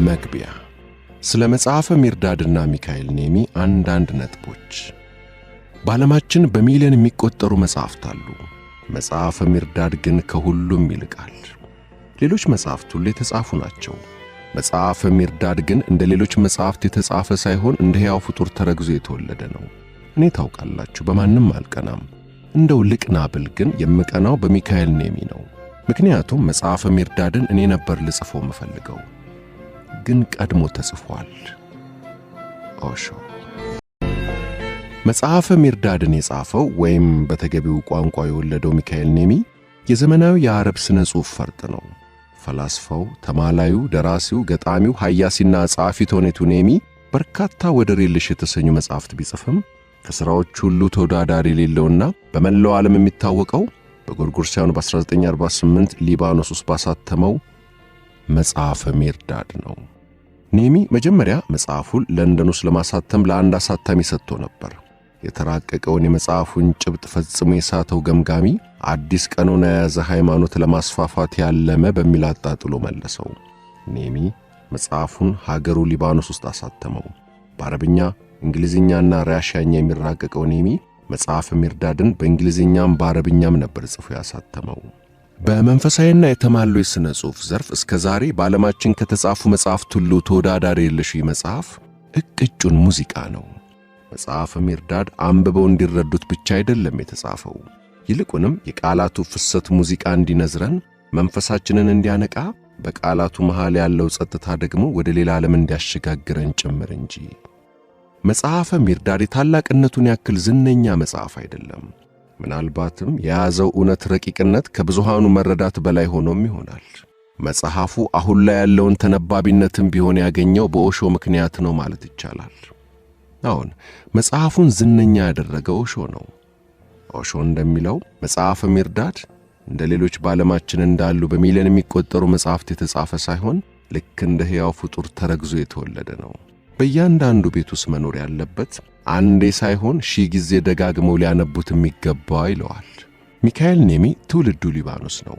መግቢያ ስለ መጽሐፈ ሚርዳድና ሚካኤል ኔሚ አንዳንድ ነጥቦች። በዓለማችን በሚሊዮን የሚቆጠሩ መጽሐፍት አሉ። መጽሐፈ ሚርዳድ ግን ከሁሉም ይልቃል። ሌሎች መጽሐፍት ሁሉ የተጻፉ ናቸው። መጽሐፈ ሚርዳድ ግን እንደ ሌሎች መጽሐፍት የተጻፈ ሳይሆን እንደ ሕያው ፍጡር ተረግዞ የተወለደ ነው። እኔ ታውቃላችሁ በማንም አልቀናም። እንደው ልቅና ብል ግን የምቀናው በሚካኤል ኔሚ ነው። ምክንያቱም መጽሐፈ ሚርዳድን እኔ ነበር ልጽፈው የምፈልገው፣ ግን ቀድሞ ተጽፏል። ኦሾ መጽሐፈ ሚርዳድን የጻፈው ወይም በተገቢው ቋንቋ የወለደው ሚካኤል ኔሚ የዘመናዊ የአረብ ስነ ጽሑፍ ፈርጥ ነው። ፈላስፋው፣ ተማላዩ፣ ደራሲው፣ ገጣሚው፣ ሐያሲና ጸሐፊ ተውኔቱ ኔሚ በርካታ ወደር የለሽ የተሰኙ መጽሐፍት ቢጽፍም ከሥራዎቹ ሁሉ ተወዳዳሪ የሌለውና በመላው ዓለም የሚታወቀው በጎርጎሮሳውያኑ በ1948 ሊባኖስ ውስጥ ባሳተመው መጽሐፈ ሚርዳድ ነው። ኔሚ መጀመሪያ መጽሐፉን ለንደን ውስጥ ለማሳተም ለአንድ አሳታሚ ሰጥቶ ነበር። የተራቀቀውን የመጽሐፉን ጭብጥ ፈጽሞ የሳተው ገምጋሚ አዲስ ቀኖና የያዘ ሃይማኖት ለማስፋፋት ያለመ በሚል አጣጥሎ መለሰው። ኔሚ መጽሐፉን ሀገሩ ሊባኖስ ውስጥ አሳተመው። በአረብኛ እንግሊዝኛና ራሽያኛ የሚራቀቀው ኔሚ መጽሐፈ ሚርዳድን በእንግሊዝኛም በአረብኛም ነበር ጽፎ ያሳተመው። በመንፈሳዊና የተማሉ የሥነ ጽሑፍ ዘርፍ እስከ ዛሬ በዓለማችን ከተጻፉ መጽሐፍት ሁሉ ተወዳዳሪ የለሽ መጽሐፍ እቅጩን ሙዚቃ ነው። መጽሐፈ ሚርዳድ አንብበው እንዲረዱት ብቻ አይደለም የተጻፈው፣ ይልቁንም የቃላቱ ፍሰት ሙዚቃ እንዲነዝረን፣ መንፈሳችንን እንዲያነቃ፣ በቃላቱ መሃል ያለው ጸጥታ ደግሞ ወደ ሌላ ዓለም እንዲያሸጋግረን ጭምር እንጂ። መጽሐፈ ሚርዳድ የታላቅነቱን ያክል ዝነኛ መጽሐፍ አይደለም። ምናልባትም የያዘው እውነት ረቂቅነት ከብዙሃኑ መረዳት በላይ ሆኖም ይሆናል። መጽሐፉ አሁን ላይ ያለውን ተነባቢነትም ቢሆን ያገኘው በኦሾ ምክንያት ነው ማለት ይቻላል። አሁን መጽሐፉን ዝነኛ ያደረገው ኦሾ ነው። ኦሾ እንደሚለው መጽሐፈ ሚርዳድ እንደ ሌሎች በዓለማችን እንዳሉ በሚሊዮን የሚቆጠሩ መጽሐፍት የተጻፈ ሳይሆን ልክ እንደ ሕያው ፍጡር ተረግዞ የተወለደ ነው። በእያንዳንዱ ቤት ውስጥ መኖር ያለበት አንዴ ሳይሆን ሺህ ጊዜ ደጋግመው ሊያነቡት የሚገባ ይለዋል። ሚካኤል ኔሚ ትውልዱ ሊባኖስ ነው።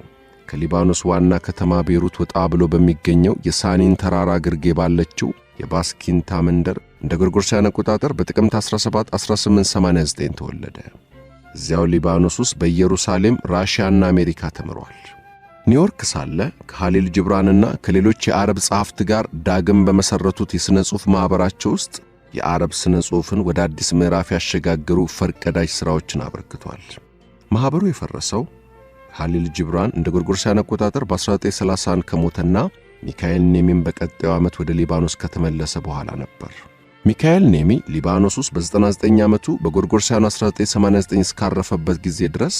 ከሊባኖስ ዋና ከተማ ቤሩት ወጣ ብሎ በሚገኘው የሳኒን ተራራ ግርጌ ባለችው የባስኪንታ መንደር እንደ ጎርጎሮሳውያን አቆጣጠር በጥቅምት 17 1889 ተወለደ። እዚያው ሊባኖስ ውስጥ በኢየሩሳሌም፣ ራሽያና አሜሪካ ተምሯል። ኒውዮርክ ሳለ ከሃሊል ጅብራንና ከሌሎች የአረብ ጸሐፍት ጋር ዳግም በመሠረቱት የሥነ ጽሑፍ ማኅበራቸው ውስጥ የአረብ ሥነ ጽሑፍን ወደ አዲስ ምዕራፍ ያሸጋገሩ ፈርቀዳጅ ሥራዎችን አበርክቷል። ማኅበሩ የፈረሰው ሃሊል ጅብራን እንደ ጎርጎሮሳውያን አቆጣጠር በ1931 ከሞተና ሚካኤል ኔሚም በቀጣዩ ዓመት ወደ ሊባኖስ ከተመለሰ በኋላ ነበር። ሚካኤል ኔሚ ሊባኖስ ውስጥ በ99 ዓመቱ በጎርጎሮሳውያኑ 1989 እስካረፈበት ጊዜ ድረስ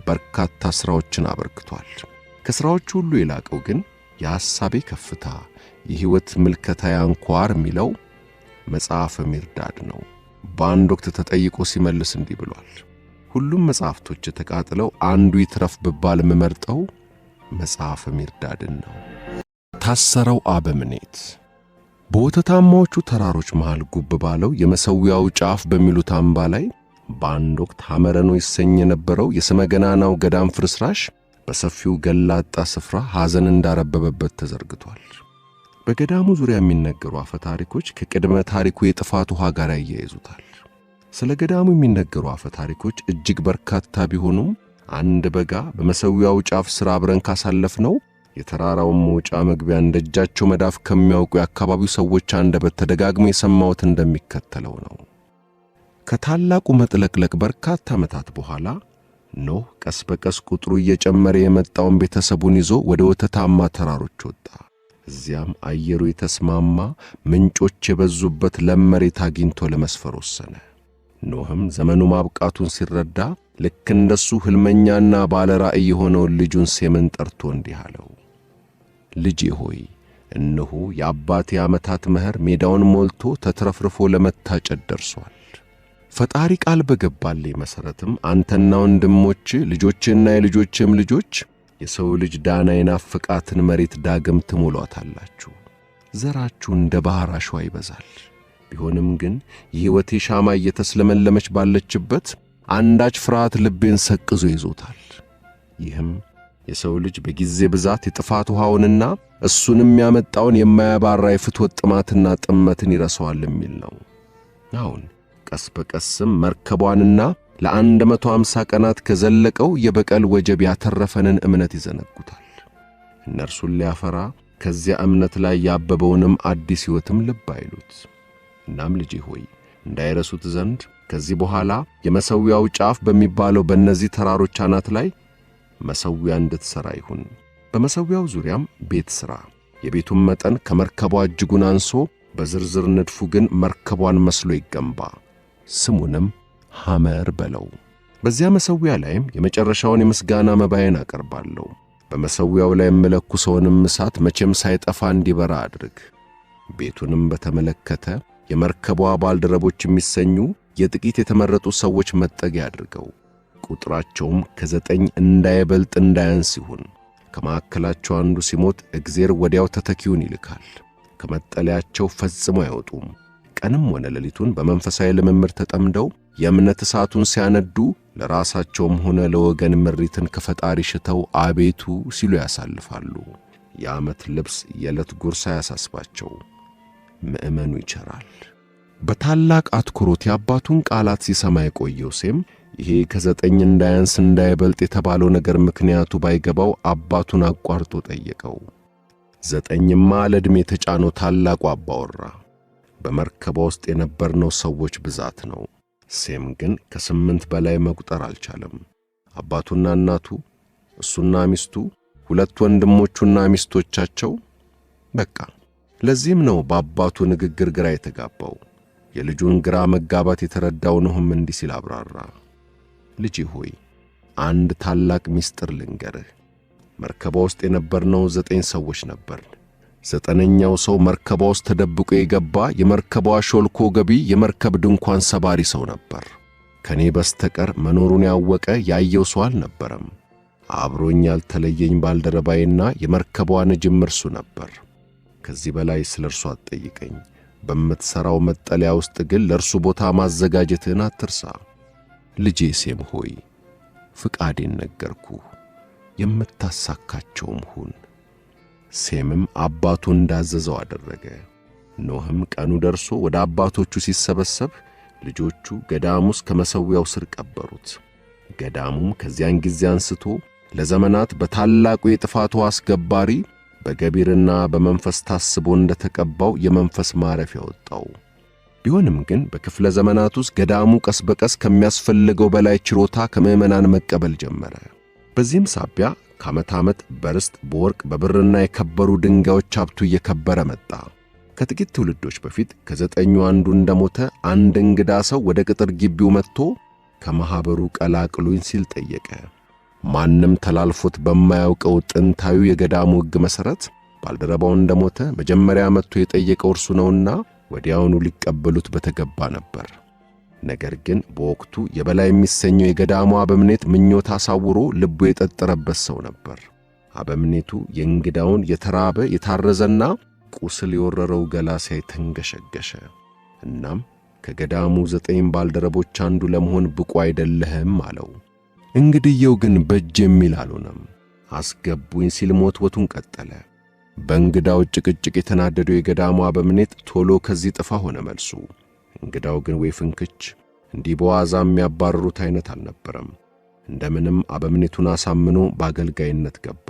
በርካታ ሥራዎችን አበርክቷል። ከሥራዎቹ ሁሉ የላቀው ግን የሐሳቤ ከፍታ የሕይወት ምልከታ ያንኳር የሚለው መጽሐፈ ሚርዳድ ነው። በአንድ ወቅት ተጠይቆ ሲመልስ እንዲህ ብሏል። ሁሉም መጽሐፍቶች ተቃጥለው አንዱ ይትረፍ ብባል የምመርጠው መጽሐፈ ሚርዳድን ነው። ታሰረው አበምኔት በወተታማዎቹ ተራሮች መሃል ጉብ ባለው የመሠዊያው ጫፍ በሚሉት አምባ ላይ በአንድ ወቅት ሐመረኖ ይሰኝ የነበረው የስመገናናው ገዳም ፍርስራሽ በሰፊው ገላጣ ስፍራ ሐዘን እንዳረበበበት ተዘርግቷል። በገዳሙ ዙሪያ የሚነገሩ አፈ ታሪኮች ከቅድመ ታሪኩ የጥፋት ውሃ ጋር ያያይዙታል። ስለ ገዳሙ የሚነገሩ አፈ ታሪኮች እጅግ በርካታ ቢሆኑም አንድ በጋ በመሠዊያው ጫፍ ሥር አብረን ካሳለፍነው የተራራውን መውጫ መግቢያ እንደጃቸው መዳፍ ከሚያውቁ የአካባቢው ሰዎች አንደበት ተደጋግሞ የሰማሁት እንደሚከተለው ነው። ከታላቁ መጥለቅለቅ በርካታ ዓመታት በኋላ ኖህ ቀስ በቀስ ቁጥሩ እየጨመረ የመጣውን ቤተሰቡን ይዞ ወደ ወተታማ ተራሮች ወጣ። እዚያም አየሩ የተስማማ ምንጮች የበዙበት ለም መሬት አግኝቶ ለመስፈር ወሰነ። ኖህም ዘመኑ ማብቃቱን ሲረዳ ልክ እንደሱ ሕልመኛና ባለ ራእይ የሆነውን ልጁን ሴምን ጠርቶ እንዲህ አለው። ልጄ ሆይ እነሆ የአባቴ ዓመታት መኸር ሜዳውን ሞልቶ ተትረፍርፎ ለመታጨድ ደርሷል። ፈጣሪ ቃል በገባልኝ መሠረትም አንተና ወንድሞች ልጆችና የልጆችም ልጆች የሰው ልጅ ዳና የናፈቃትን መሬት ዳግም ትሞሏታላችሁ። ዘራችሁ እንደ ባሕር አሸዋ ይበዛል። ቢሆንም ግን የሕይወቴ ሻማ እየተስለመለመች ባለችበት አንዳች ፍርሃት ልቤን ሰቅዞ ይዞታል። ይህም የሰው ልጅ በጊዜ ብዛት የጥፋት ውሃውንና እሱንም ያመጣውን የማያባራ የፍትወት ጥማትና ጥመትን ይረሳዋል የሚል ነው። አሁን ቀስ በቀስም መርከቧንና ለ150 ቀናት ከዘለቀው የበቀል ወጀብ ያተረፈንን እምነት ይዘነጉታል። እነርሱን ሊያፈራ ከዚያ እምነት ላይ ያበበውንም አዲስ ሕይወትም ልብ አይሉት። እናም ልጄ ሆይ እንዳይረሱት ዘንድ ከዚህ በኋላ የመሠዊያው ጫፍ በሚባለው በእነዚህ ተራሮች አናት ላይ መሠዊያ እንድትሠራ ይሁን። በመሠዊያው ዙሪያም ቤት ሥራ። የቤቱም መጠን ከመርከቧ እጅጉን አንሶ በዝርዝር ንድፉ ግን መርከቧን መስሎ ይገንባ። ስሙንም ሐመር በለው። በዚያ መሠዊያ ላይም የመጨረሻውን የምስጋና መባዬን አቀርባለሁ። በመሠዊያው ላይ የምለኩሰውንም እሳት መቼም ሳይጠፋ እንዲበራ አድርግ። ቤቱንም በተመለከተ የመርከቧ ባልደረቦች የሚሰኙ የጥቂት የተመረጡ ሰዎች መጠጊያ አድርገው። ቁጥራቸውም ከ9 እንዳይበልጥ እንዳያንስ ይሁን። ከመካከላቸው አንዱ ሲሞት እግዚአብሔር ወዲያው ተተኪውን ይልካል። ከመጠለያቸው ፈጽሞ አይወጡም። ቀንም ሆነ ሌሊቱን በመንፈሳዊ ልምምድ ተጠምደው የእምነት እሳቱን ሲያነዱ ለራሳቸውም ሆነ ለወገን ምሪትን ከፈጣሪ ሽተው አቤቱ ሲሉ ያሳልፋሉ። የዓመት ልብስ የዕለት ጉርስ አያሳስባቸው። ምእመኑ ይቸራል። በታላቅ አትኩሮት የአባቱን ቃላት ሲሰማ የቆየው ሴም ይሄ ከ9 እንዳያንስ እንዳይበልጥ የተባለው ነገር ምክንያቱ ባይገባው አባቱን አቋርጦ ጠየቀው። 9ማ ለዕድሜ የተጫነው ታላቁ አባወራ። በመርከቧ ውስጥ የነበርነው ሰዎች ብዛት ነው። ሴም ግን ከ8 በላይ መቁጠር አልቻለም። አባቱና እናቱ፣ እሱና ሚስቱ፣ 2 ወንድሞቹና ሚስቶቻቸው። በቃ ለዚህም ነው በአባቱ ንግግር ግራ የተጋባው። የልጁን ግራ መጋባት የተረዳው ኖኅም እንዲህ ሲል አብራራ። ልጄ ሆይ አንድ ታላቅ ምስጢር ልንገርህ። መርከቧ ውስጥ የነበርነው 9 ሰዎች ነበር። 9ኛው ሰው መርከቧ ውስጥ ተደብቆ የገባ የመርከቧ ሾልኮ ገቢ የመርከብ ድንኳን ሰባሪ ሰው ነበር። ከኔ በስተቀር መኖሩን ያወቀ ያየው ሰው አልነበረም። አብሮኝ ያልተለየኝ ባልደረባዬና የመርከቧ ነጅም እርሱ ነበር። ከዚህ በላይ ስለ እርሱ አትጠይቀኝ። በምትሠራው መጠለያ ውስጥ ግን ለእርሱ ቦታ ማዘጋጀትህን አትርሳ። ልጄ ሴም ሆይ ፍቃዴን ነገርኩህ፣ የምታሳካቸውም ሁን። ሴምም አባቱ እንዳዘዘው አደረገ። ኖኅም ቀኑ ደርሶ ወደ አባቶቹ ሲሰበሰብ ልጆቹ ገዳሙ ውስጥ ከመሠዊያው ስር ቀበሩት። ገዳሙም ከዚያን ጊዜ አንስቶ ለዘመናት በታላቁ የጥፋት ውሃ አስገባሪ በገቢርና በመንፈስ ታስቦ እንደተቀባው የመንፈስ ማረፊያ ወጣው። ቢሆንም ግን በክፍለ ዘመናት ውስጥ ገዳሙ ቀስ በቀስ ከሚያስፈልገው በላይ ችሮታ ከምዕመናን መቀበል ጀመረ። በዚህም ሳቢያ ከዓመት ዓመት በርስት በወርቅ በብርና የከበሩ ድንጋዮች ሀብቱ እየከበረ መጣ። ከጥቂት ትውልዶች በፊት ከ9ኙ አንዱ እንደሞተ አንድ እንግዳ ሰው ወደ ቅጥር ግቢው መጥቶ ከማኅበሩ ቀላቅሉኝ ሲል ጠየቀ። ማንም ተላልፎት በማያውቀው ጥንታዊ የገዳሙ ሕግ መሠረት ባልደረባው እንደሞተ መጀመሪያ መጥቶ የጠየቀው እርሱ ነውና ወዲያውኑ ሊቀበሉት በተገባ ነበር። ነገር ግን በወቅቱ የበላይ የሚሰኘው የገዳሙ አበምኔት ምኞት አሳውሮ ልቡ የጠጠረበት ሰው ነበር። አበምኔቱ የእንግዳውን የተራበ የታረዘና ቁስል የወረረው ገላ ሲያይ ተንገሸገሸ። እናም ከገዳሙ 9 ባልደረቦች አንዱ ለመሆን ብቁ አይደለህም አለው። እንግዲየው ግን በእጅ የሚል አልሆነም። አስገቡኝ ሲል ሞትወቱን ቀጠለ። በእንግዳው ጭቅጭቅ የተናደደው የገዳሙ አበምኔት ቶሎ ከዚህ ጥፋ ሆነ መልሱ። እንግዳው ግን ወይ ፍንክች፣ እንዲህ በዋዛ የሚያባረሩት አይነት አልነበረም። እንደምንም አበምኔቱን አሳምኖ በአገልጋይነት ገባ።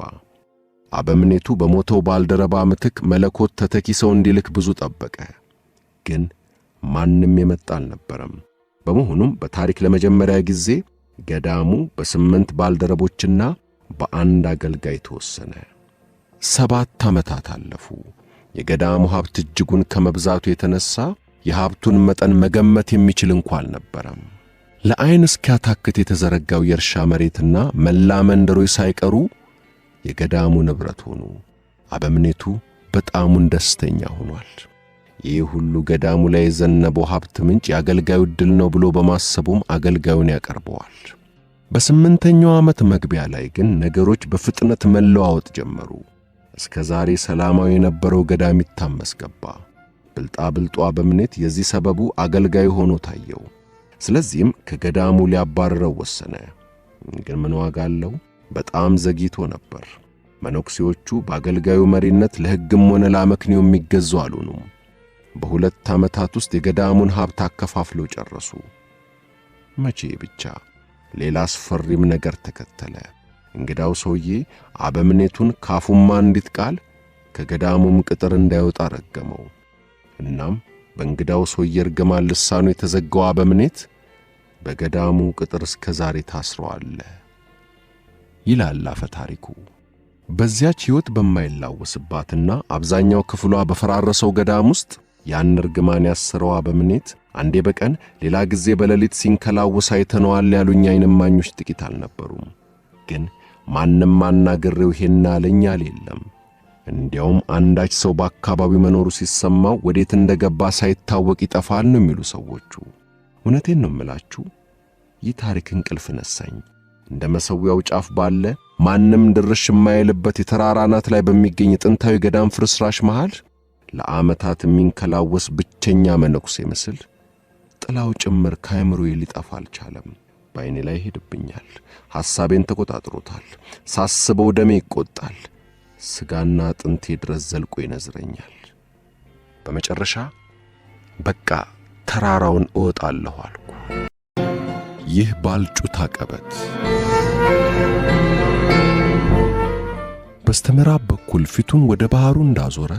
አበምኔቱ በሞተው ባልደረባ ምትክ መለኮት ተተኪ ሰው እንዲልክ ብዙ ጠበቀ። ግን ማንም የመጣ አልነበረም። በመሆኑም በታሪክ ለመጀመሪያ ጊዜ ገዳሙ በ8 ባልደረቦችና በአንድ አገልጋይ ተወሰነ። 7 ዓመታት አለፉ። የገዳሙ ሀብት እጅጉን ከመብዛቱ የተነሳ የሀብቱን መጠን መገመት የሚችል እንኳን አልነበረም። ለዓይን እስኪያታክት የተዘረጋው የእርሻ መሬትና መላ መንደሮች ሳይቀሩ የገዳሙ ንብረት ሆኑ። አበምኔቱ በጣሙን ደስተኛ ሆኗል። ይህ ሁሉ ገዳሙ ላይ የዘነበው ሀብት ምንጭ የአገልጋዩ ዕድል ነው ብሎ በማሰቡም አገልጋዩን ያቀርበዋል። በ8ኛው ዓመት መግቢያ ላይ ግን ነገሮች በፍጥነት መለዋወጥ ጀመሩ። እስከ ዛሬ ሰላማዊ የነበረው ገዳም ይታመስ ገባ። ብልጣብልጧ አበምኔት የዚህ ሰበቡ አገልጋዩ ሆኖ ታየው። ስለዚህም ከገዳሙ ሊያባርረው ወሰነ። ግን ምን ዋጋ አለው? በጣም ዘግይቶ ነበር። መነኩሴዎቹ በአገልጋዩ መሪነት ለሕግም ሆነ ለአመክንዮ የሚገዙ አልሆኑም። በ2 ዓመታት ውስጥ የገዳሙን ሀብት አከፋፍለው ጨረሱ። መቼ ብቻ ሌላ አስፈሪም ነገር ተከተለ። እንግዳው ሰውዬ አበምኔቱን ካፉማ አንዲት ቃል ከገዳሙም ቅጥር እንዳይወጣ ረገመው። እናም በእንግዳው ሰውዬ እርግማን ልሳኑ የተዘጋው አበምኔት በገዳሙ ቅጥር እስከ ዛሬ ታስሯል ይላል አፈ ታሪኩ። በዚያች ሕይወት በማይላወስባትና አብዛኛው ክፍሏ በፈራረሰው ገዳም ውስጥ ያን እርግማን ያሰረው አበምኔት አንዴ በቀን ሌላ ጊዜ በሌሊት ሲንከላወስ አይተነዋል ያሉኝ ዓይን እማኞች ጥቂት አልነበሩም። ግን ማንም አናግሬው ይሄን አለኝ የለም። እንዲያውም አንዳች ሰው በአካባቢው መኖሩ ሲሰማው ወዴት እንደገባ ሳይታወቅ ይጠፋል ነው የሚሉ ሰዎቹ። እውነቴን ነው የምላችሁ፣ ይህ ታሪክ እንቅልፍ ነሳኝ። እንደ መሠዊያው ጫፍ ባለ ማንም ድርሽ የማይልበት የተራራ አናት ላይ በሚገኝ ጥንታዊ ገዳም ፍርስራሽ መሃል ለዓመታት የሚንከላወስ ብቸኛ መነኩሴ ምስል ጥላው ጭምር ከአእምሮዬ ሊጠፋ አልቻለም። በዓይኔ ላይ ይሄድብኛል፣ ሐሳቤን ተቆጣጥሮታል። ሳስበው ደሜ ይቆጣል፣ ሥጋና አጥንቴ ድረስ ዘልቆ ይነዝረኛል። በመጨረሻ በቃ ተራራውን እወጣለሁ አልኩ። ይህ ባልጩት አቀበት በስተምዕራብ በኩል ፊቱን ወደ ባህሩ እንዳዞረ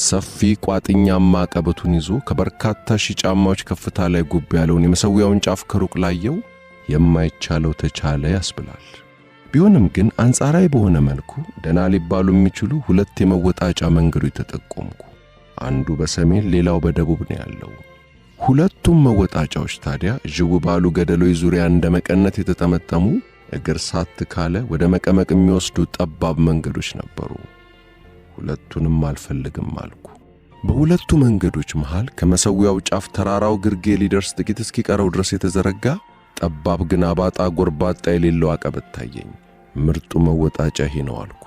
ሰፊ ቋጥኛማ አቀበቱን ይዞ ከበርካታ ሺህ ጫማዎች ከፍታ ላይ ጉብ ያለውን የመሠዊያውን ጫፍ ከሩቅ ላየው የማይቻለው ተቻለ ያስብላል። ቢሆንም ግን አንጻራዊ በሆነ መልኩ ደና ሊባሉ የሚችሉ 2 የመወጣጫ መንገዶች ተጠቆምኩ። አንዱ በሰሜን ሌላው በደቡብ ነው ያለው። ሁለቱም መወጣጫዎች ታዲያ ዥው ባሉ ገደሎች ዙሪያ እንደ መቀነት የተጠመጠሙ እግር ሳት ካለ ወደ መቀመቅ የሚወስዱ ጠባብ መንገዶች ነበሩ። ሁለቱንም አልፈልግም አልኩ። በሁለቱ መንገዶች መሃል ከመሠዊያው ጫፍ ተራራው ግርጌ ሊደርስ ጥቂት እስኪቀረው ድረስ የተዘረጋ ጠባብ ግን አባጣ ጎርባጣ የሌለው አቀበት ታየኝ። ምርጡ መወጣጫ ይሄ ነው አልኩ።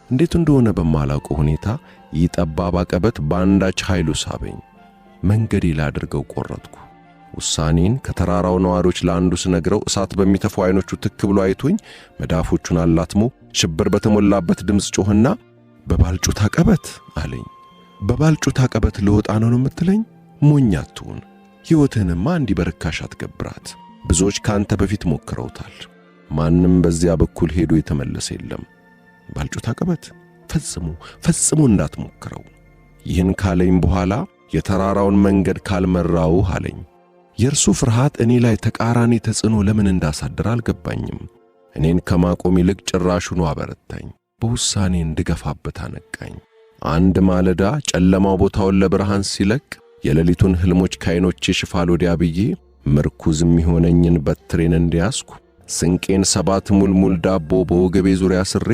እንዴት እንደሆነ በማላውቀው ሁኔታ ይህ ጠባብ አቀበት በአንዳች ኃይሉ ሳበኝ። መንገዴ ላድርገው ቆረጥኩ። ውሳኔን ከተራራው ነዋሪዎች ለአንዱ ስነግረው እሳት በሚተፉ ዓይኖቹ ትክ ብሎ አይቶኝ መዳፎቹን አላትሞ ሽብር በተሞላበት ድምፅ ጮህና በባልጩት አቀበት አለኝ። በባልጩት አቀበት ልወጣ ነው የምትለኝ? ሞኝ አትሁን። ሕይወትህንማ እንዲህ በርካሽ አትገብራት። ብዙዎች ካንተ በፊት ሞክረውታል። ማንም በዚያ በኩል ሄዶ የተመለሰ የለም። ባልጩት አቀበት ፈጽሞ እንዳትሞክረው። ይህን ካለኝ በኋላ የተራራውን መንገድ ካልመራው አለኝ። የእርሱ ፍርሃት እኔ ላይ ተቃራኒ ተጽዕኖ ለምን እንዳሳደረ አልገባኝም። እኔን ከማቆም ይልቅ ጭራሹኑ አበረታኝ። በውሳኔ እንድገፋበት አነቃኝ። አንድ ማለዳ ጨለማው ቦታውን ለብርሃን ሲለቅ የሌሊቱን ሕልሞች ከዓይኖቼ ሽፋል ወዲያ ብዬ ምርኩዝ የሚሆነኝን በትሬን እንዲያስኩ ስንቄን 7 ሙልሙል ዳቦ በወገቤ ዙሪያ ስሬ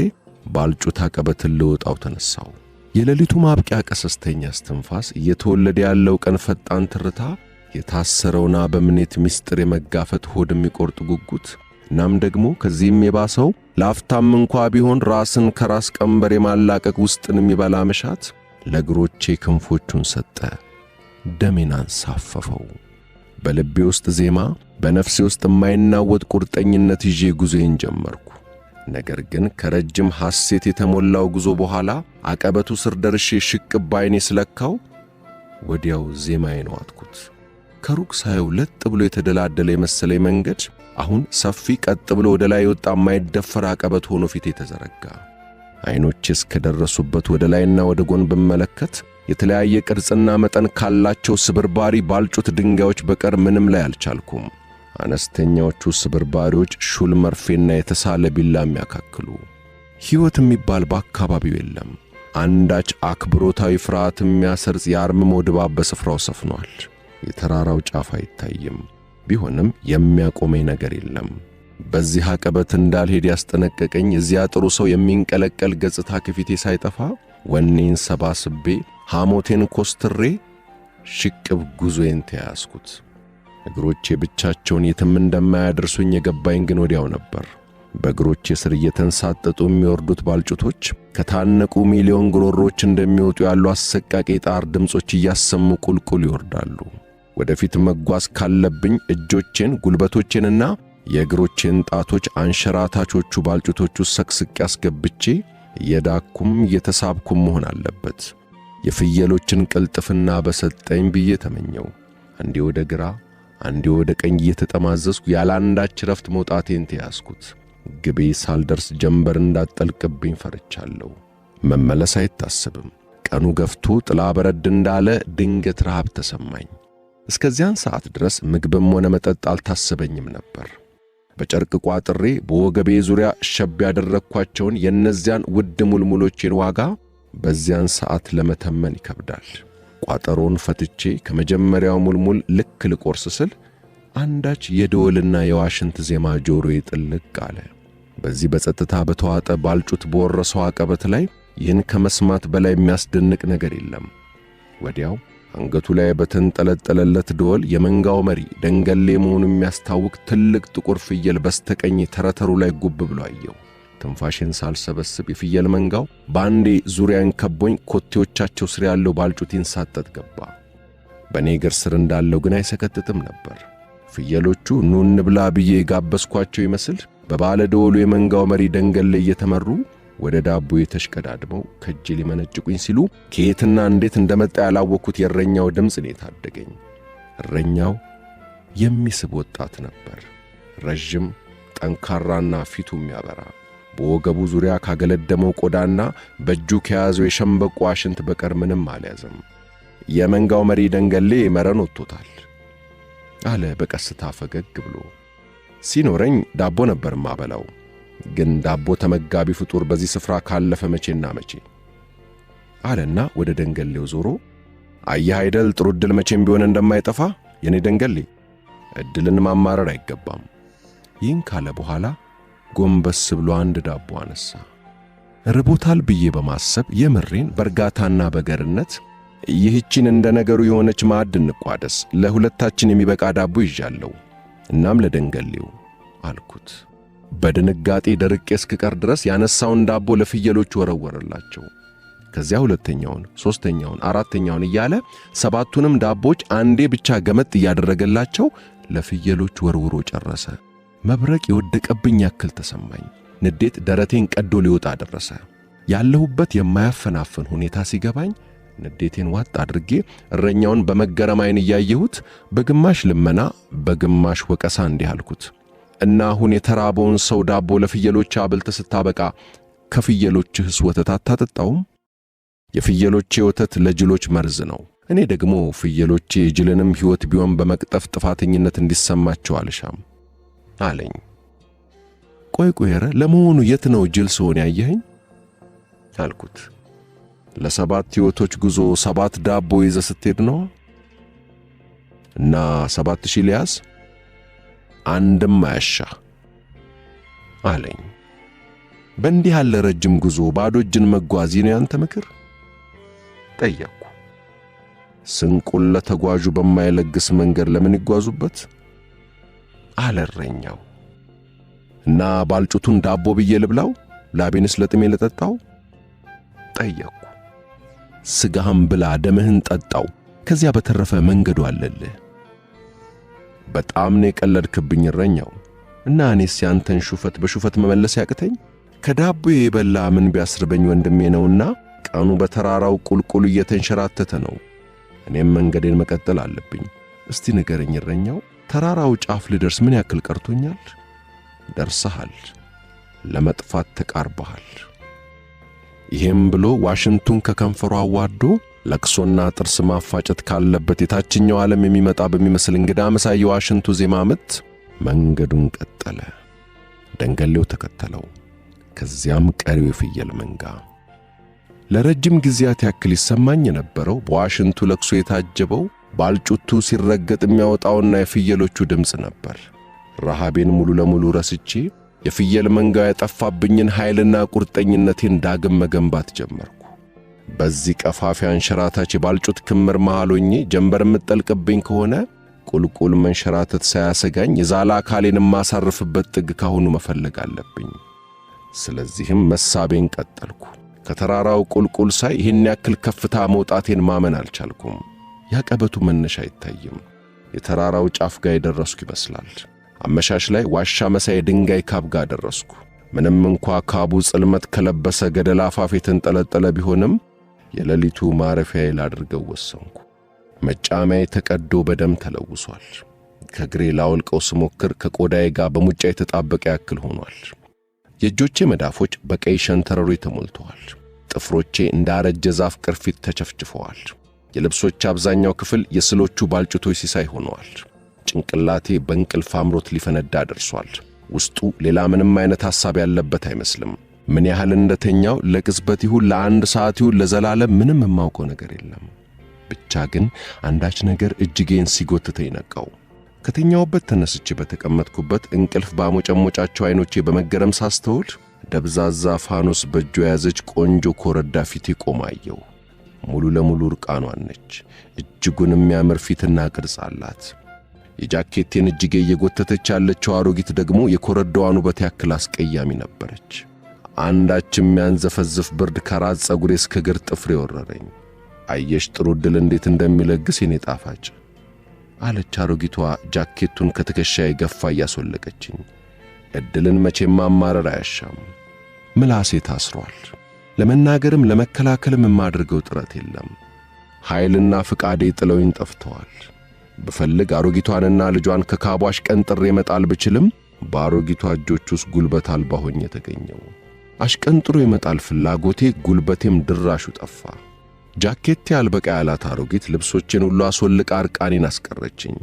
ባልጩት አቀበትን ልወጣው ተነሳው። የሌሊቱ ማብቂያ ቀሰስተኛ እስትንፋስ፣ እየተወለደ ያለው ቀን ፈጣን ትርታ፣ የታሰረውን አበምኔት ምስጢር የመጋፈት ሆድ የሚቆርጥ ጉጉት፣ እናም ደግሞ ከዚህም የባሰው ለአፍታም እንኳ ቢሆን ራስን ከራስ ቀንበር የማላቀቅ ውስጥን የሚበላ መሻት ለእግሮቼ ክንፎቹን ሰጠ። ደሜን አንሳፈፈው። በልቤ ውስጥ ዜማ፣ በነፍሴ ውስጥ የማይናወጥ ቁርጠኝነት ይዤ ጉዞዬን ጀመርኩ። ነገር ግን ከረጅም ሐሴት የተሞላው ጉዞ በኋላ አቀበቱ ስር ደርሼ ሽቅብ ባይኔ ስለካው ወዲያው ዜማዬን ዋጥኩት። ከሩቅ ሳየው ለጥ ብሎ የተደላደለ የመሰለኝ መንገድ አሁን ሰፊ ቀጥ ብሎ ወደ ላይ የወጣ የማይደፈር አቀበት ሆኖ ፊቴ ተዘረጋ። ዓይኖቼ እስከደረሱበት ወደ ላይና ወደ ጎን ብመለከት የተለያየ ቅርጽና መጠን ካላቸው ስብርባሪ ባልጩት ድንጋዮች በቀር ምንም ላይ አልቻልኩም። አነስተኛዎቹ ስብርባሪዎች ሹል መርፌና የተሳለ ቢላ የሚያካክሉ። ሕይወት የሚባል በአካባቢው የለም። አንዳች አክብሮታዊ ፍርሃት የሚያሰርጽ የአርምሞ ድባብ በስፍራው ሰፍኗል። የተራራው ጫፍ አይታይም። ቢሆንም የሚያቆመኝ ነገር የለም። በዚህ አቀበት እንዳልሄድ ያስጠነቀቀኝ እዚያ ጥሩ ሰው የሚንቀለቀል ገጽታ ከፊቴ ሳይጠፋ ወኔን ሰባስቤ ሐሞቴን ኮስትሬ ሽቅብ ጉዞዬን ተያዝኩት። እግሮቼ ብቻቸውን የትም እንደማያደርሱኝ የገባኝ ግን ወዲያው ነበር። በእግሮቼ ስር እየተንሳጠጡ የሚወርዱት ባልጩቶች ከታነቁ ሚሊዮን ጉሮሮች እንደሚወጡ ያሉ አሰቃቂ ጣር ድምጾች እያሰሙ ቁልቁል ይወርዳሉ። ወደፊት መጓዝ ካለብኝ እጆቼን፣ ጉልበቶቼንና የእግሮቼን ጣቶች አንሸራታቾቹ ባልጩቶቹ ሰቅስቅ ያስገብቼ እየዳኩም እየተሳብኩም መሆን አለበት። የፍየሎችን ቅልጥፍና በሰጠኝ ብዬ ተመኘው። አንዴ ወደ ግራ አንዴ ወደ ቀኝ እየተጠማዘዝኩ ያላንዳች ረፍት መውጣቴን ተያዝኩት። ግቤ ሳልደርስ ጀንበር እንዳጠልቅብኝ ፈርቻለሁ። መመለስ አይታሰብም። ቀኑ ገፍቶ ጥላ በረድ እንዳለ ድንገት ረሃብ ተሰማኝ። እስከዚያን ሰዓት ድረስ ምግብም ሆነ መጠጥ አልታሰበኝም ነበር። በጨርቅ ቋጥሬ በወገቤ ዙሪያ ሸብ ያደረኳቸውን የነዚያን ውድ ሙልሙሎችን ዋጋ በዚያን ሰዓት ለመተመን ይከብዳል። ቋጠሮን ፈትቼ ከመጀመሪያው ሙልሙል ልክ ልቆርስ ስል አንዳች የደወልና የዋሽንት ዜማ ጆሮዬ ጥልቅ አለ። በዚህ በጸጥታ በተዋጠ ባልጩት በወረሰው አቀበት ላይ ይህን ከመስማት በላይ የሚያስደንቅ ነገር የለም። ወዲያው አንገቱ ላይ በተንጠለጠለለት ደወል የመንጋው መሪ ደንገሌ መሆኑን የሚያስታውቅ ትልቅ ጥቁር ፍየል በስተቀኝ ተረተሩ ላይ ጉብ ብሎ አየሁ። ትንፋሽን ሳልሰበስብ የፍየል መንጋው ባንዴ ዙሪያን ከቦኝ ኮቴዎቻቸው ስር ያለው ባልጩቴን ሳጠጥ ገባ። በኔ እግር ስር እንዳለው ግን አይሰከትትም ነበር። ፍየሎቹ ኑ እንብላ ብዬ ጋበዝኳቸው ይመስል በባለ ደወሉ የመንጋው መሪ ደንገሌ እየተመሩ ወደ ዳቦ የተሽቀዳድመው ከእጄ ሊመነጭቁኝ ሲሉ ከየትና እንዴት እንደመጣ ያላወቅኩት የእረኛው ድምፅ ነው የታደገኝ። እረኛው የሚስብ ወጣት ነበር። ረጅም ጠንካራና ፊቱ የሚያበራ በወገቡ ዙሪያ ካገለደመው ቆዳና በእጁ ከያዘው የሸምበቆ ዋሽንት በቀር ምንም አልያዘም። የመንጋው መሪ ደንገሌ መረን ወጥቶታል አለ በቀስታ ፈገግ ብሎ። ሲኖረኝ ዳቦ ነበር ማበላው፣ ግን ዳቦ ተመጋቢ ፍጡር በዚህ ስፍራ ካለፈ መቼና መቼ አለና ወደ ደንገሌው ዞሮ አየህ አይደል ጥሩ ዕድል መቼም ቢሆን እንደማይጠፋ የኔ ደንገሌ፣ ዕድልን ማማረር አይገባም። ይህን ካለ በኋላ ጎንበስ ብሎ አንድ ዳቦ አነሳ። ርቦታል ብዬ በማሰብ የምሬን በርጋታና በገርነት ይህችን እንደ ነገሩ የሆነች ማዕድ እንቋደስ፣ ለሁለታችን የሚበቃ ዳቦ ይዣለሁ፣ እናም ለደንገሌው አልኩት። በድንጋጤ ደርቄ እስክቀር ድረስ ያነሳውን ዳቦ ለፍየሎቹ ወረወረላቸው። ከዚያ ሁለተኛውን፣ ሶስተኛውን፣ አራተኛውን እያለ ሰባቱንም ዳቦች አንዴ ብቻ ገመጥ እያደረገላቸው ለፍየሎቹ ወርውሮ ጨረሰ። መብረቅ የወደቀብኝ ያክል ተሰማኝ። ንዴት ደረቴን ቀዶ ሊወጣ ደረሰ። ያለሁበት የማያፈናፍን ሁኔታ ሲገባኝ ንዴቴን ዋጥ አድርጌ እረኛውን በመገረም ዓይን እያየሁት በግማሽ ልመና በግማሽ ወቀሳ እንዲህ አልኩት፣ እና አሁን የተራበውን ሰው ዳቦ ለፍየሎች አብልተ ስታበቃ ከፍየሎችህስ ወተት አታጠጣውም? የፍየሎቼ ወተት ለጅሎች መርዝ ነው። እኔ ደግሞ ፍየሎቼ የጅልንም ሕይወት ቢሆን በመቅጠፍ ጥፋተኝነት እንዲሰማቸው አልሻም አለኝ። ቆይ ኧረ ለመሆኑ የት ነው ጅል ስሆን ያየኸኝ አልኩት። ለሰባት ሕይወቶች ጉዞ 7 ዳቦ ይዘህ ስትሄድ ነው እና 7000 ሊያዝ አንድም አያሻ አለኝ። በእንዲህ ያለ ረጅም ጉዞ ባዶ እጅን መጓዝ ነው ያንተ ምክር? ጠየቅኩ። ስንቁን ለተጓዡ በማይለግስ መንገድ ለምን ይጓዙበት አለ እረኛው። እና ባልጩቱን ዳቦ ብዬ ልብላው ላቤንስ ለጥሜ ልጠጣው? ጠየቅኩ። ስጋህን ብላ ደምህን ጠጣው፣ ከዚያ በተረፈ መንገዱ አለልህ። በጣም ነው የቀለድክብኝ እረኛው። እና እኔስ ያንተን ሹፈት በሹፈት መመለስ ያቅተኝ? ከዳቦ የበላ ምን ቢያስርበኝ ወንድሜ ነውና ቀኑ በተራራው ቁልቁል እየተንሸራተተ ነው። እኔም መንገዴን መቀጠል አለብኝ። እስቲ ንገረኝ እረኛው፣ ተራራው ጫፍ ልደርስ ምን ያክል ቀርቶኛል? ደርሰሃል፣ ለመጥፋት ተቃርበሃል። ይሄም ብሎ ዋሽንቱን ከከንፈሩ አዋርዶ ለቅሶና ጥርስ ማፋጨት ካለበት የታችኛው ዓለም የሚመጣ በሚመስል እንግዳ መሳይ ዋሽንቱ ዜማ ምት መንገዱን ቀጠለ። ደንገሌው ተከተለው። ከዚያም ቀሪው የፍየል መንጋ። ለረጅም ጊዜያት ያክል ይሰማኝ የነበረው በዋሽንቱ ለቅሶ የታጀበው ባልጩቱ ሲረገጥ የሚያወጣውና የፍየሎቹ ድምፅ ነበር። ረሃቤን ሙሉ ለሙሉ ረስቼ የፍየል መንጋ ያጠፋብኝን ኃይልና ቁርጠኝነቴን ዳግም መገንባት ጀመርኩ። በዚህ ቀፋፊ አንሸራታች ባልጩት ክምር መሃል ሆኜ ጀንበር የምትጠልቅብኝ ከሆነ ቁልቁል መንሸራተት ሳያሰጋኝ የዛላ አካሌን ማሳርፍበት ጥግ ካሁኑ መፈለግ አለብኝ። ስለዚህም መሳቤን ቀጠልኩ። ከተራራው ቁልቁል ሳይ ይህን ያክል ከፍታ መውጣቴን ማመን አልቻልኩም። ያቀበቱ መነሻ አይታይም። የተራራው ጫፍ ጋር የደረስኩ ይመስላል። አመሻሽ ላይ ዋሻ መሳይ ድንጋይ ካብ ጋር ደረስኩ። ምንም እንኳ ካቡ ጽልመት ከለበሰ ገደል አፋፍ የተንጠለጠለ ቢሆንም የሌሊቱ ማረፊያዬ ላድርገው ወሰንኩ። መጫማዬ ተቀዶ በደም ተለውሷል። ከግሬ ላወልቀው ስሞክር ከቆዳዬ ጋር በሙጫ የተጣበቀ ያክል ሆኗል። የእጆቼ መዳፎች በቀይ ሸንተረሮ ተሞልተዋል። ጥፍሮቼ እንዳረጀ ዛፍ ቅርፊት ተቸፍጭፈዋል። የልብሶች አብዛኛው ክፍል የስሎቹ ባልጩቶች ሲሳይ ሆነዋል። ጭንቅላቴ በእንቅልፍ አምሮት ሊፈነዳ ደርሷል። ውስጡ ሌላ ምንም አይነት ሐሳብ ያለበት አይመስልም። ምን ያህል እንደተኛው ለቅጽበት ይሁን ለአንድ ሰዓት ይሁን ለዘላለም ምንም የማውቀው ነገር የለም። ብቻ ግን አንዳች ነገር እጅጌን ሲጎትተኝ ነቃው። ከተኛውበት ተነስቼ በተቀመጥኩበት እንቅልፍ ባሞጨሞጫቸው አይኖቼ በመገረም ሳስተውል ደብዛዛ ፋኖስ በእጇ ያዘች ቆንጆ ኮረዳ ፊቴ ቆማየው። ሙሉ ለሙሉ ርቃኗን ነች። እጅጉን የሚያምር ፊትና ቅርጽ አላት። የጃኬቴን እጅጌ እየጎተተች ያለችው አሮጊት ደግሞ የኮረዳዋን ውበት ያክል አስቀያሚ ነበረች። አንዳች የሚያንዘፈዝፍ ብርድ ከራስ ፀጉሬ እስከ እግር ጥፍሬ ወረረኝ። አየሽ ጥሩ ዕድል እንዴት እንደሚለግስ የኔ ጣፋጭ አለች አሮጊቷ ጃኬቱን ከትከሻዬ ገፋ እያስወለቀችኝ። ዕድልን መቼም ማማረር አያሻም። ምላሴ ታስሯል። ለመናገርም ለመከላከልም የማድርገው ጥረት የለም። ኃይልና ፍቃዴ ጥለውኝ ጠፍተዋል። ብፈልግ አሮጊቷንና ልጇን ከካቧሽ ቀንጥሬ መጣል ብችልም በአሮጊቷ እጆች ውስጥ ጉልበት አልባ ሆኜ ተገኘው። አሽቀንጥሮ የመጣል ፍላጎቴ ጉልበቴም ድራሹ ጠፋ። ጃኬቴ አልበቃ ያላት አሮጊት ልብሶቼን ሁሉ አስወልቃ አርቃኔን አስቀረችኝ።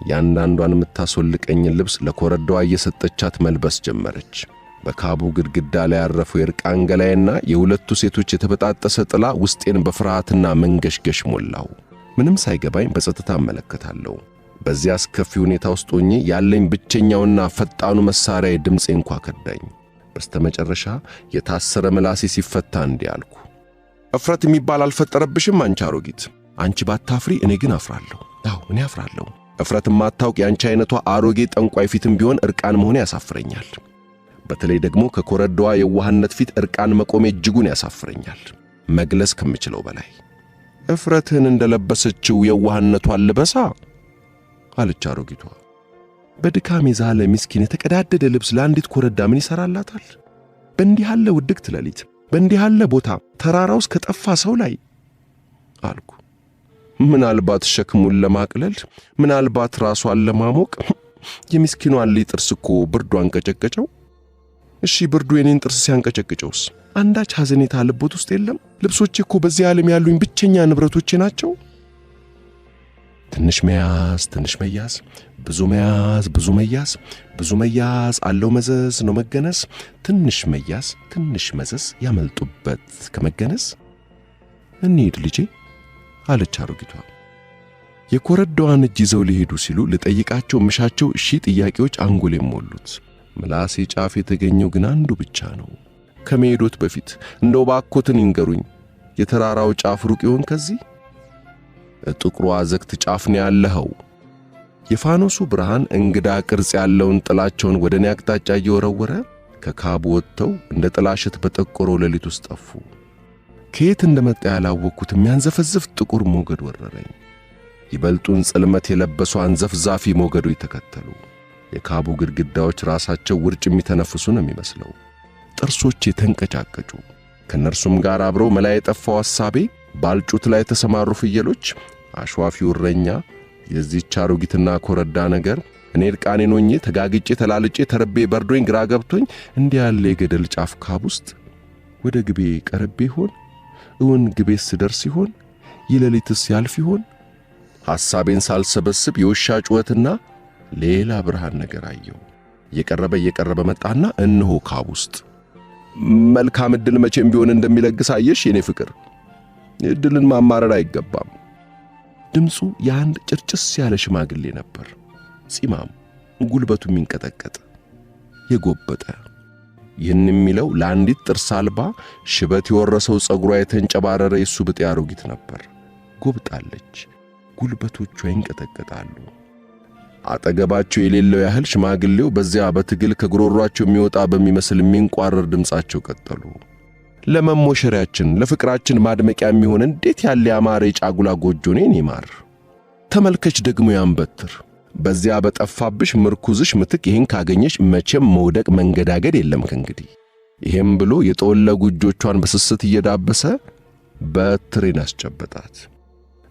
ያንዳንዷን የምታስወልቀኝን ልብስ ለኮረዳዋ እየሰጠቻት መልበስ ጀመረች። በካቡ ግድግዳ ላይ ያረፈው የርቃን ገላዬና የሁለቱ ሴቶች የተበጣጠሰ ጥላ ውስጤን በፍርሃትና መንገሽገሽ ሞላው። ምንም ሳይገባኝ በጸጥታ እመለከታለሁ። በዚያ አስከፊ ሁኔታ ውስጥ ሆኜ ያለኝ ብቸኛውና ፈጣኑ መሳሪያ ድምጼ እንኳ ከዳኝ። በስተመጨረሻ የታሰረ ምላሴ ሲፈታ እንዲህ አልኩ። እፍረት የሚባል አልፈጠረብሽም አንቺ አሮጊት። አንቺ ባታፍሪ እኔ ግን አፍራለሁ። አዎ እኔ አፍራለሁ። እፍረት ማታውቅ ያንቺ አይነቷ አሮጌ ጠንቋይ ፊትም ቢሆን እርቃን መሆን ያሳፍረኛል። በተለይ ደግሞ ከኮረዳዋ የዋህነት ፊት እርቃን መቆሜ እጅጉን ያሳፍረኛል፣ መግለጽ ከምችለው በላይ። እፍረትህን እንደለበሰችው የዋህነቷን ልበሳ አለች አሮጊቷ። በድካም የዛለ ምስኪን የተቀዳደደ ልብስ ለአንዲት ኮረዳ ምን ይሰራላታል? በእንዲህ ያለ ውድቅት ሌሊት በእንዲህ ያለ ቦታ ተራራው እስከ ጠፋ ሰው ላይ አልኩ። ምናልባት ሸክሙን ለማቅለል፣ ምናልባት ራሷን ለማሞቅ የምስኪኗን ጥርስ እኮ ብርዱ አንቀጨቀጨው። እሺ ብርዱ የኔን ጥርስ ሲያንቀጨቅጨውስ አንዳች ሐዘኔታ ልቦት ውስጥ የለም? ልብሶቼ እኮ በዚህ ዓለም ያሉኝ ብቸኛ ንብረቶቼ ናቸው። ትንሽ መያዝ ትንሽ መያዝ፣ ብዙ መያዝ ብዙ መያዝ፣ ብዙ መያዝ አለው መዘዝ ነው መገነስ፣ ትንሽ መያዝ ትንሽ መዘዝ ያመልጡበት ከመገነስ። እንሂድ ልጄ አለች አሮጊቷ። የኮረዳዋን እጅ ይዘው ሊሄዱ ሲሉ ልጠይቃቸው ምሻቸው ጥያቄዎች አንጎሌን ሞሉት። ምላሴ ጫፍ የተገኘው ግን አንዱ ብቻ ነው። ከመሄዶት በፊት እንደው ባኮትን ይንገሩኝ፣ የተራራው ጫፍ ሩቅ ይሆን ከዚህ? ጥቁሩ አዘቅት ጫፍ ነው ያለኸው። የፋኖሱ ብርሃን እንግዳ ቅርጽ ያለውን ጥላቸውን ወደ እኔ አቅጣጫ እየወረወረ ከካቡ ወጥተው እንደ ጥላሸት በጠቆረው ሌሊት ውስጥ ጠፉ። ከየት እንደመጣ ያላወቅኩት የሚያንዘፈዝፍ ጥቁር ሞገድ ወረረኝ። ይበልጡን ጽልመት የለበሱ አንዘፍዛፊ ሞገዶች ተከተሉ። የካቡ ግድግዳዎች ራሳቸው ውርጭ የሚተነፍሱ ነው የሚመስለው። ጥርሶቼ ተንቀጫቀጩ። ከነርሱም ጋር አብረው መላ የጠፋው ሐሳቤ ባልጩት ላይ የተሰማሩ ፍየሎች፣ አሽዋፊው እረኛ፣ የዚህች አሮጊትና ኮረዳ ነገር፣ እኔ እርቃኔን ሆኜ ተጋግጬ ተላልጬ ተረቤ በርዶኝ ግራ ገብቶኝ እንዲህ ያለ የገደል ጫፍ ካብ ውስጥ ወደ ግቤ ቀርቤ ይሆን? እውን ግቤስ ስደርስ ይሆን? ይለሊትስ ያልፍ ይሆን? ሐሳቤን ሳልሰበስብ የውሻ ጩኸትና ሌላ ብርሃን ነገር አየሁ። እየቀረበ መጣና እነሆ ካብ ውስጥ። መልካም ዕድል መቼም ቢሆን እንደሚለግስ አየሽ የኔ ፍቅር፣ ዕድልን ማማረር አይገባም። ድምፁ የአንድ ጭርጭስ ያለ ሽማግሌ ነበር። ጺማም፣ ጉልበቱ የሚንቀጠቀጥ የጎበጠ። ይህን የሚለው ለአንዲት ጥርስ አልባ ሽበት የወረሰው ጸጉሯ የተንጨባረረ የሱ ብጤ አሮጊት ነበር። ጎብጣለች፣ ጉልበቶቿ ይንቀጠቀጣሉ። አጠገባቸው የሌለው ያህል ሽማግሌው በዚያ በትግል ከግሮሯቸው የሚወጣ በሚመስል የሚንቋረር ድምጻቸው ቀጠሉ። ለመሞሸሪያችን ለፍቅራችን ማድመቂያ የሚሆን እንዴት ያለ ያማረ የጫጉላ ጎጆ ነን ይማር። ተመልከች ደግሞ ያን በትር በዚያ በጠፋብሽ ምርኩዝሽ ምትክ ይህን ካገኘሽ መቼም መውደቅ መንገዳገድ የለም ከእንግዲህ። ይሄም ብሎ የጠወለጉ እጆቿን በስስት እየዳበሰ በትሬን አስጨበጣት።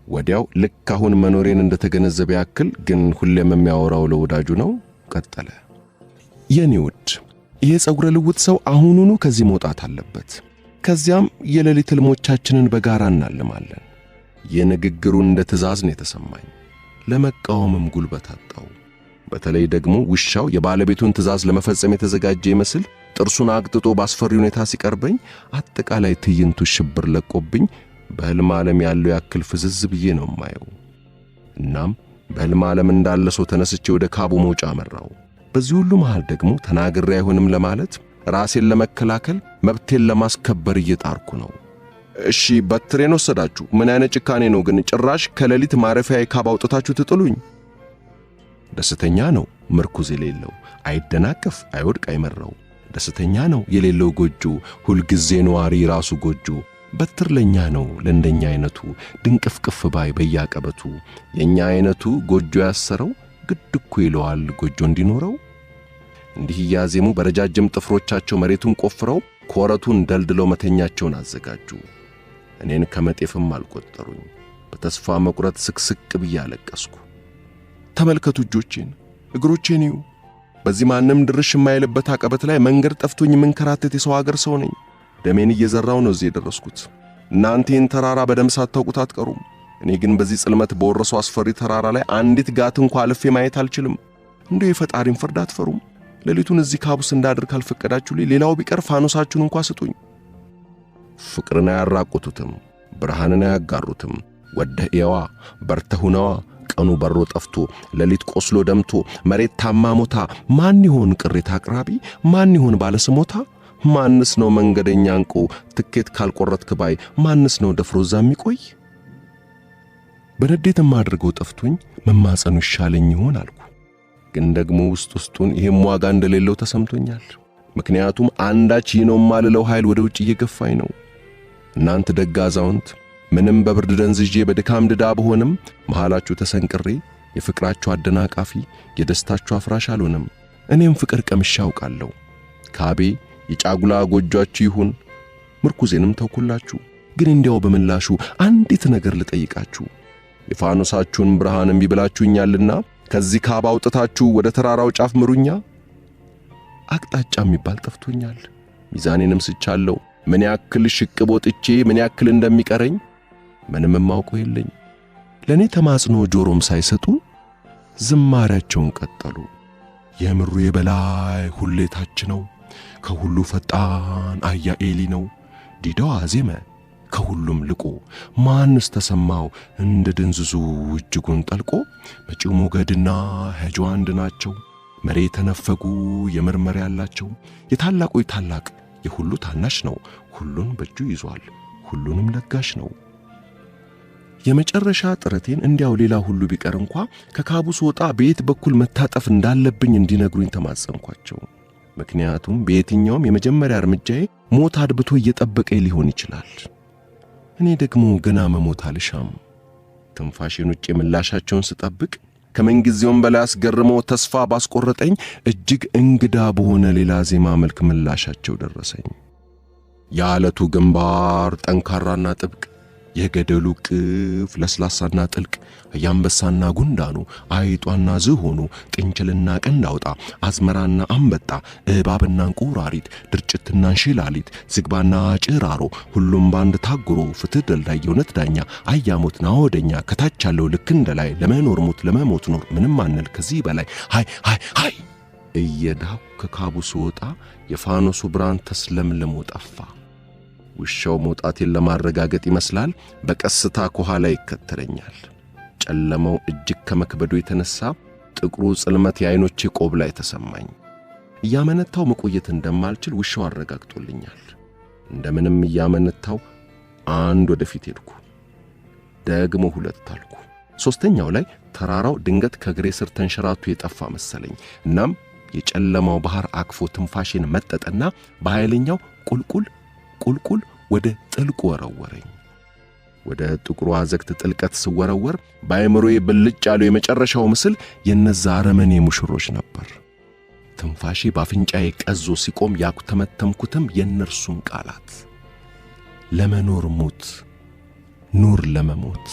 ወዲያው ልክ አሁን መኖሬን እንደተገነዘበ ያክል ግን ሁሌም የሚያወራው ለወዳጁ ነው። ቀጠለ። የኔ ውድ ይሄ ጸጉረ ልውጥ ሰው አሁኑኑ ከዚህ መውጣት አለበት። ከዚያም የሌሊት ህልሞቻችንን በጋራ እናልማለን። የንግግሩን እንደ ትእዛዝ ነው የተሰማኝ። ለመቃወምም ጉልበት አጣው። በተለይ ደግሞ ውሻው የባለቤቱን ትእዛዝ ለመፈጸም የተዘጋጀ ይመስል ጥርሱን አግጥጦ ባስፈሪ ሁኔታ ሲቀርበኝ አጠቃላይ ትዕይንቱ ሽብር ለቆብኝ በህልም ዓለም ያለው ያክል ፍዝዝ ብዬ ነው የማየው። እናም በህልም ዓለም እንዳለ ሰው ተነስቼ ወደ ካቡ መውጫ አመራው። በዚህ ሁሉ መሃል ደግሞ ተናግሬ አይሆንም ለማለት ራሴን ለመከላከል መብቴን ለማስከበር እየጣርኩ ነው። እሺ በትሬን ወሰዳችሁ፣ ምን አይነት ጭካኔ ነው ግን ጭራሽ ከሌሊት ማረፊያዬ ካብ አውጥታችሁ ትጥሉኝ? ደስተኛ ነው ምርኩዝ የሌለው፣ አይደናቀፍ አይወድቅ አይመራው። ደስተኛ ነው የሌለው ጎጆ፣ ሁልጊዜ ነዋሪ ራሱ ጎጆ። በትር ለኛ ነው ለእንደኛ አይነቱ ድንቅፍቅፍ ባይ በያቀበቱ። የኛ አይነቱ ጎጆ ያሰረው ግድ እኮ ይለዋል ጎጆ እንዲኖረው። እንዲህ ያዜሙ በረጃጅም ጥፍሮቻቸው መሬቱን ቆፍረው ኮረቱን ደልድለው መተኛቸውን አዘጋጁ። እኔን ከመጤፍም አልቆጠሩኝ። በተስፋ መቁረጥ ስቅስቅ ብዬ አለቀስኩ። ተመልከቱ እጆቼን፣ እግሮቼን እዩ። በዚህ ማንም ድርሽ የማይልበት አቀበት ላይ መንገድ ጠፍቶኝ መንከራተት የሰው ሀገር ሰው ነኝ። ደሜን እየዘራው ነው እዚህ የደረስኩት። እናንተን ተራራ በደም ሳታውቁት አትቀሩም። እኔ ግን በዚህ ጽልመት በወረሰው አስፈሪ ተራራ ላይ አንዲት ጋት እንኳን አልፌ ማየት አልችልም። እንደው የፈጣሪን ፍርድ አትፈሩም? ሌሊቱን እዚህ ካቡስ እንዳድር ካልፈቀዳችሁልኝ ሌላው ቢቀር ፋኖሳችሁን እንኳን ስጡኝ። ፍቅርን አያራቁቱትም፣ ብርሃንን አያጋሩትም። ወደህዋ በርተሁነዋ ቀኑ በሮ ጠፍቶ ሌሊት ቆስሎ ደምቶ መሬት ታማ ሞታ ማን ይሆን ቅሬታ አቅራቢ? ማን ይሆን ባለስሞታ? ማንስ ነው መንገደኛ እንቁ ትኬት ካልቆረጥክ ባይ? ማንስ ነው ደፍሮ እዛ የሚቆይ? በነዴትም አድርገው ጠፍቶኝ መማጸኑ ይሻለኝ ይሆን አልኩ። ግን ደግሞ ውስጡን ይሄም ዋጋ እንደሌለው ተሰምቶኛል። ምክንያቱም አንዳች ነው ማልለው ኃይል ወደ ውጭ እየገፋኝ ነው። እናንተ ደግ አዛውንት ምንም በብርድ ደንዝዤ በድካም ድዳ በሆንም መሃላችሁ ተሰንቅሬ የፍቅራችሁ አደናቃፊ የደስታችሁ አፍራሽ አልሆንም። እኔም ፍቅር ቀምሼ አውቃለሁ። ካቤ የጫጉላ ጎጆአችሁ ይሁን ምርኩዜንም ተውኩላችሁ። ግን እንዲያው በምላሹ አንዲት ነገር ልጠይቃችሁ። የፋኖሳችሁን ብርሃን እምቢ ብላችሁኛልና ከዚህ ካብ አውጥታችሁ ወደ ተራራው ጫፍ ምሩኛ። አቅጣጫ የሚባል ጠፍቶኛል። ሚዛኔንም ስቻለሁ። ምን ያክል ሽቅብ ወጥቼ ምን ያክል እንደሚቀረኝ ምንም ማውቀው የለኝ። ለኔ ተማጽኖ ጆሮም ሳይሰጡ ዝማሪያቸውን ቀጠሉ። የምሩ የበላይ ሁሌ ታች ነው፣ ከሁሉ ፈጣን አያ ኤሊ ነው። ዲዳው አዜመ ከሁሉም ልቆ፣ ማንስ ተሰማው እንደ ድንዝዙ እጅጉን ጠልቆ። መጪው ሞገድና ሄጆ አንድ ናቸው፣ መሬ ተነፈጉ የመርመር ያላቸው። የታላቆይ ታላቅ የሁሉ ታናሽ ነው፣ ሁሉን በእጁ ይዟል ሁሉንም ለጋሽ ነው። የመጨረሻ ጥረቴን እንዲያው ሌላ ሁሉ ቢቀር እንኳ ከካቡስ ወጣ በየት በኩል መታጠፍ እንዳለብኝ እንዲነግሩኝ ተማጸንኳቸው። ምክንያቱም በየትኛውም የመጀመሪያ እርምጃዬ ሞት አድብቶ እየጠበቀኝ ሊሆን ይችላል። እኔ ደግሞ ገና መሞት አልሻም። ትንፋሽን ውጭ ምላሻቸውን ስጠብቅ ከመንጊዜውም በላይ አስገርመው ተስፋ ባስቆረጠኝ እጅግ እንግዳ በሆነ ሌላ ዜማ መልክ ምላሻቸው ደረሰኝ። የዓለቱ ግንባር ጠንካራና ጥብቅ፣ የገደሉ ቅፍ ለስላሳና ጥልቅ፣ ያንበሳና ጉንዳኑ አይጧና ዝሆኑ ጥንችልና ቀንዳውጣ አዝመራና አንበጣ እባብና እንቁራሪት ድርጭትና እንሽላሊት ዝግባና ጭራሮ ሁሉም ባንድ ታጉሮ ፍትህ ደልዳይ የእውነት ዳኛ አያሞትና ወደኛ ከታች ያለው ልክ እንደላይ ለመኖር ሞት ለመሞት ኖር ምንም አንል ከዚህ በላይ ሃይ ሃይ ሃይ እየዳው ከካቡስ ወጣ የፋኖሱ ብርሃን ተስለምልሞ ጠፋ። ውሻው መውጣቴን ለማረጋገጥ ይመስላል በቀስታ ከኋላ ይከተለኛል። ጨለማው እጅግ ከመክበዱ የተነሳ ጥቁሩ ጽልመት የዓይኖቼ ቆብ ላይ ተሰማኝ። እያመነታው መቆየት እንደማልችል ውሻው አረጋግጦልኛል። እንደምንም እያመነታው አንድ ወደፊት ሄድኩ፣ ደግሞ ሁለት አልኩ። ሶስተኛው ላይ ተራራው ድንገት ከግሬ ስር ተንሸራቶ የጠፋ መሰለኝ። እናም የጨለማው ባህር አቅፎ ትንፋሽን መጠጠና በኃይለኛው ቁልቁል ወደ ጥልቁ ወረወረኝ። ወደ ጥቁሩ አዘቅት ጥልቀት ስወረወር በአእምሮዬ ብልጭ ያለው የመጨረሻው ምስል የነዛ አረመኔ ሙሽሮች ነበር። ትንፋሼ በአፍንጫዬ ቀዞ ሲቆም ያኩተመተምኩትም የእነርሱን ቃላት፣ ለመኖር ሙት፣ ኑር ለመሞት።